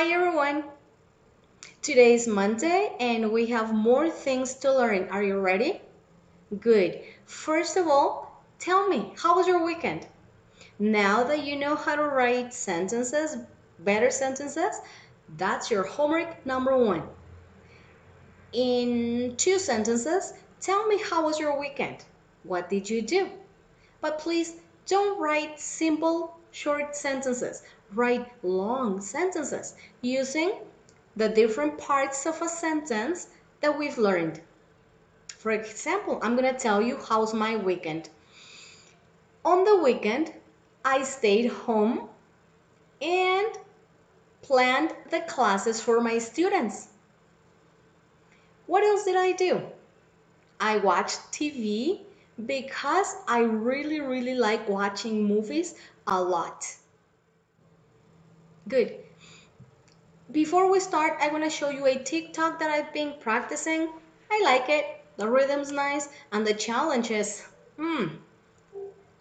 Hi everyone! Today is Monday and we have more things to learn. Are you ready? Good. First of all, tell me, how was your weekend? Now that you know how to write sentences, better sentences, that's your homework number one. In two sentences, tell me how was your weekend? What did you do? But please don't write simple short sentences. Write long sentences using the different parts of a sentence that we've learned. For example, I'm going to tell you how's my weekend. On the weekend, I stayed home and planned the classes for my students. What else did I do? I watched TV because I really like watching movies a lot. Good. Before we start, I want to show you a TikTok that I've been practicing. I like it. The rhythm's nice and the challenges.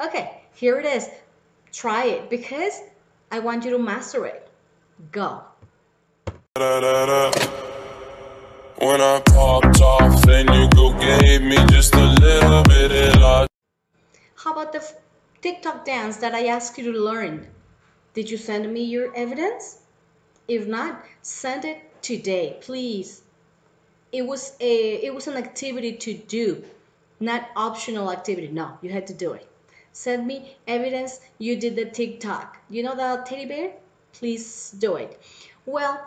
Okay, here it is. Try it because I want you to master it. Go. When I popped off, then you go gave me just a little bit of love. How about the TikTok dance that I asked you to learn? Did you send me your evidence? If not, send it today, please. It was an activity to do, not optional activity. No, you had to do it. Send me evidence you did the TikTok. You know the teddy bear? Please do it. Well,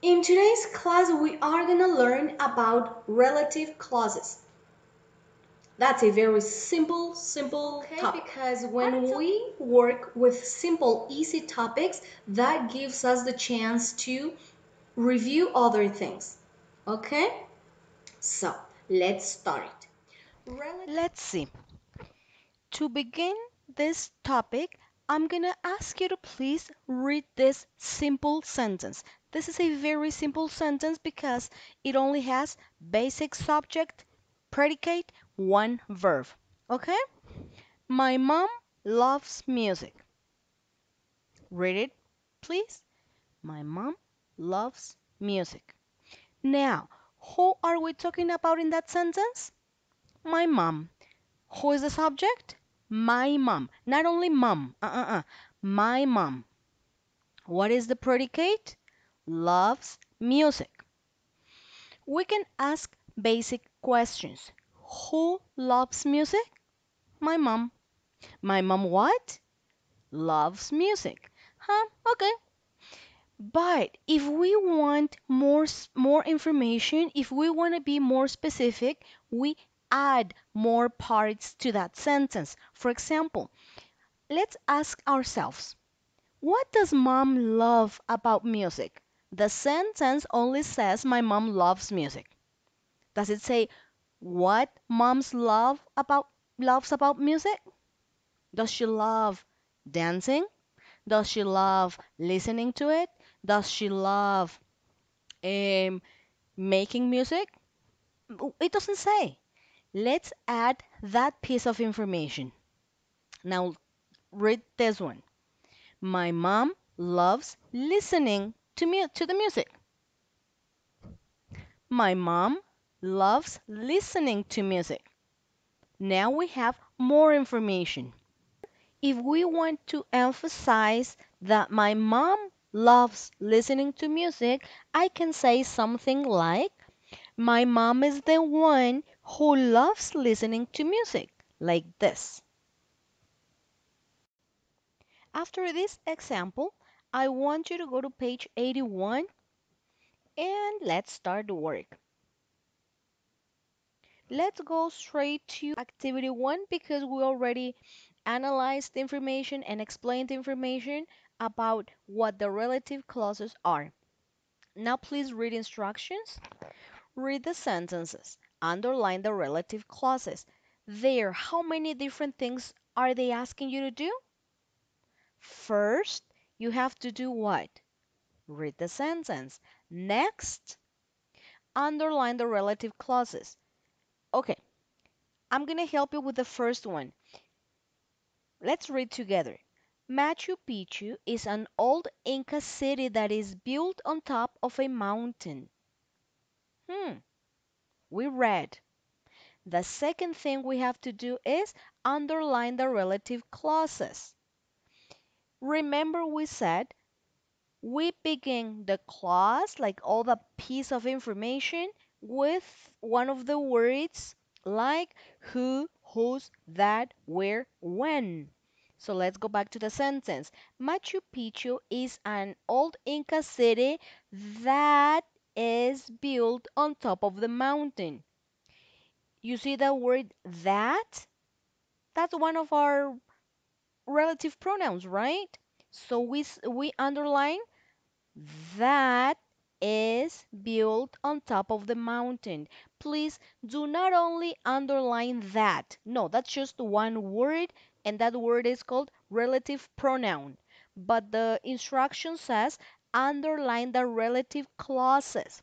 in today's class we are gonna learn about relative clauses. That's a very simple topic because when we work with simple, easy topics, that gives us the chance to review other things. Okay? So let's start. Let's see. To begin this topic, I'm gonna ask you to please read this simple sentence. This is a very simple sentence because it only has basic subject, predicate, one verb. Okay? My mom loves music. Read it, please. My mom loves music. Now, who are we talking about in that sentence? My mom. Who is the subject? My mom. Not only mom. My mom. What is the predicate? Loves music. We can ask basic questions. Who loves music? My mom. My mom what? Loves music. Huh? Okay. But if we want more information, if we want to be more specific, we add more parts to that sentence. For example, let's ask ourselves, what does mom love about music? The sentence only says my mom loves music. Does it say what moms loves about music? Does she love dancing? Does she love listening to it? Does she love um, making music? It doesn't say. Let's add that piece of information. Now read this one. My mom loves listening to the music. My mom loves listening to music. Now we have more information. If we want to emphasize that my mom loves listening to music, I can say something like, my mom is the one who loves listening to music, like this. After this example, I want you to go to page 81 and let's start the work. Let's go straight to activity 1 because we already analyzed the information and explained the information about what the relative clauses are. Now please read instructions. Read the sentences. Underline the relative clauses. There, how many different things are they asking you to do? First, you have to do what? Read the sentence. Next, underline the relative clauses. Okay, I'm going to help you with the first one. Let's read together. Machu Picchu is an old Inca city that is built on top of a mountain. Hmm, we read. The second thing we have to do is underline the relative clauses. Remember we said we begin the clause, like all the piece of information, with one of the words like who, whose, that, where, when. So let's go back to the sentence. Machu Picchu is an old Inca city that is built on top of the mountain. You see the word that? That's one of our relative pronouns, right? So we underline that is built on top of the mountain. Please do not only underline that. No, that's just one word, and that word is called relative pronoun. But the instruction says underline the relative clauses.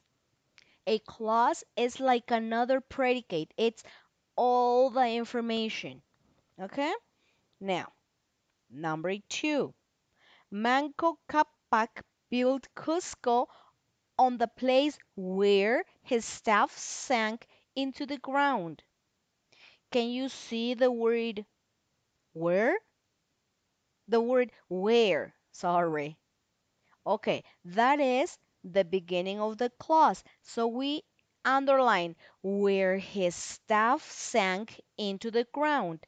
A clause is like another predicate, it's all the information. Okay? Now, number two. Manco Capac built Cusco on the place where his staff sank into the ground. Can you see the word where? The word where, sorry. Okay, that is the beginning of the clause. So we underline where his staff sank into the ground.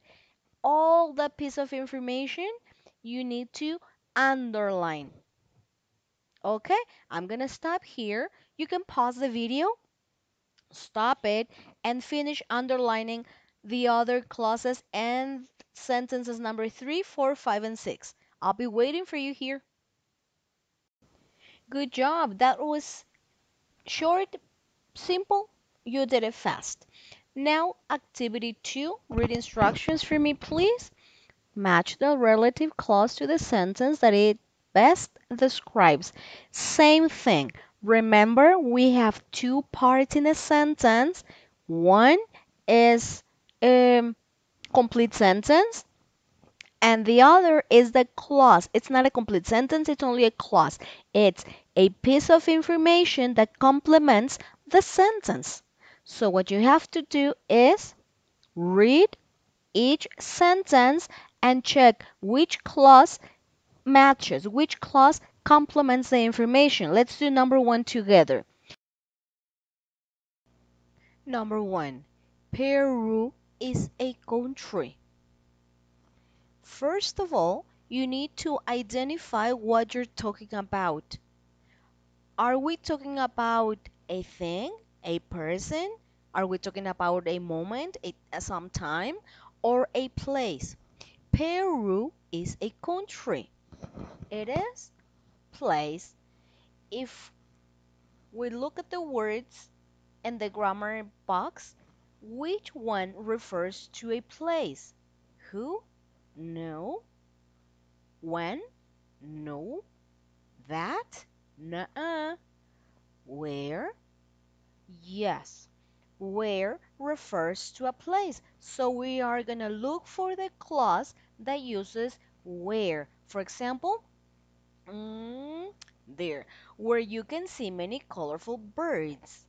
All the piece of information you need to underline. Okay, I'm gonna stop here. You can pause the video, stop it, and finish underlining the other clauses and sentences number 3, 4, 5, and 6. I'll be waiting for you here. Good job. That was short, simple. You did it fast. Now, activity 2, read instructions for me, please. Match the relative clause to the sentence that it best describes. Same thing. Remember, we have two parts in a sentence. One is a complete sentence, and the other is the clause. It's not a complete sentence, it's only a clause. It's a piece of information that complements the sentence. So, what you have to do is read each sentence and check which clause matches, which clause complements the information. Let's do number one together. Number one, Peru is a country. First of all, you need to identify what you're talking about. Are we talking about a thing, a person? Are we talking about a moment, some time, or a place? Peru is a country. It is place. If we look at the words in the grammar box, which one refers to a place? Who? No. When? No. That? Nuh-uh. Where? Yes. Where refers to a place. So we are going to look for the clause that uses where. For example, there, where you can see many colorful birds.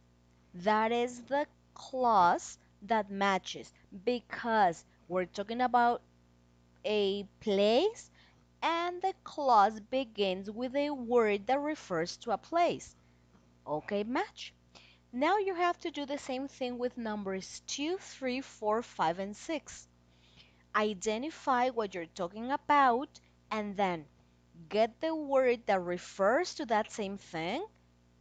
That is the clause that matches because we're talking about a place and the clause begins with a word that refers to a place. Okay, match. Now you have to do the same thing with numbers 2, 3, 4, 5, and 6. Identify what you're talking about and then get the word that refers to that same thing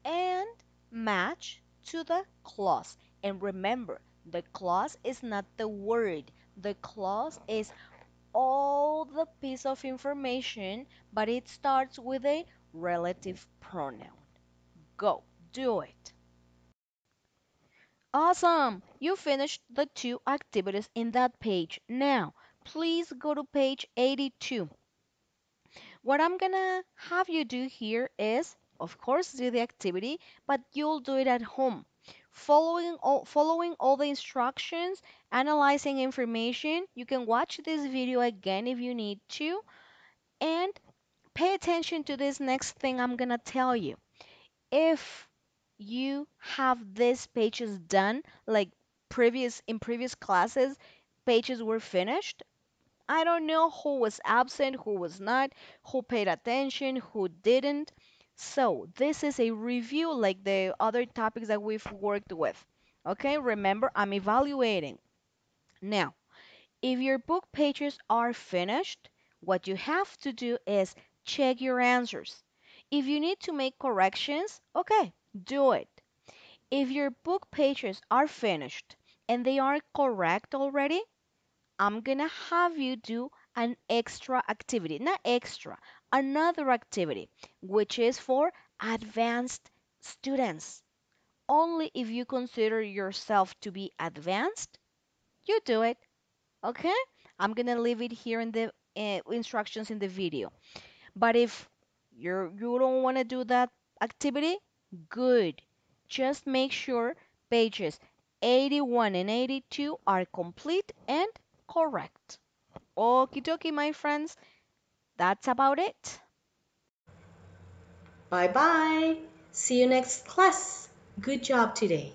and match to the clause. And remember, the clause is not the word. The clause is all the piece of information, but it starts with a relative pronoun. Go, do it. Awesome! You finished the two activities in that page. Now, please go to page 82. What I'm gonna have you do here is, of course, do the activity, but you'll do it at home. Following all the instructions, analyzing information. You can watch this video again if you need to. And pay attention to this next thing I'm gonna tell you. If you have these pages done, like previous classes, pages were finished. I don't know who was absent, who was not, who paid attention, who didn't. So this is a review like the other topics that we've worked with. Okay, remember, I'm evaluating. Now, if your book pages are finished, what you have to do is check your answers. If you need to make corrections, okay, do it. If your book pages are finished and they are correct already, I'm gonna have you do an extra activity, not extra, another activity, which is for advanced students. Only if you consider yourself to be advanced, you do it. Okay? I'm gonna leave it here in the instructions in the video. But if you don't want to do that activity, good. Just make sure pages 81 and 82 are complete and correct. Okie dokie, my friends. That's about it. Bye bye. See you next class. Good job today.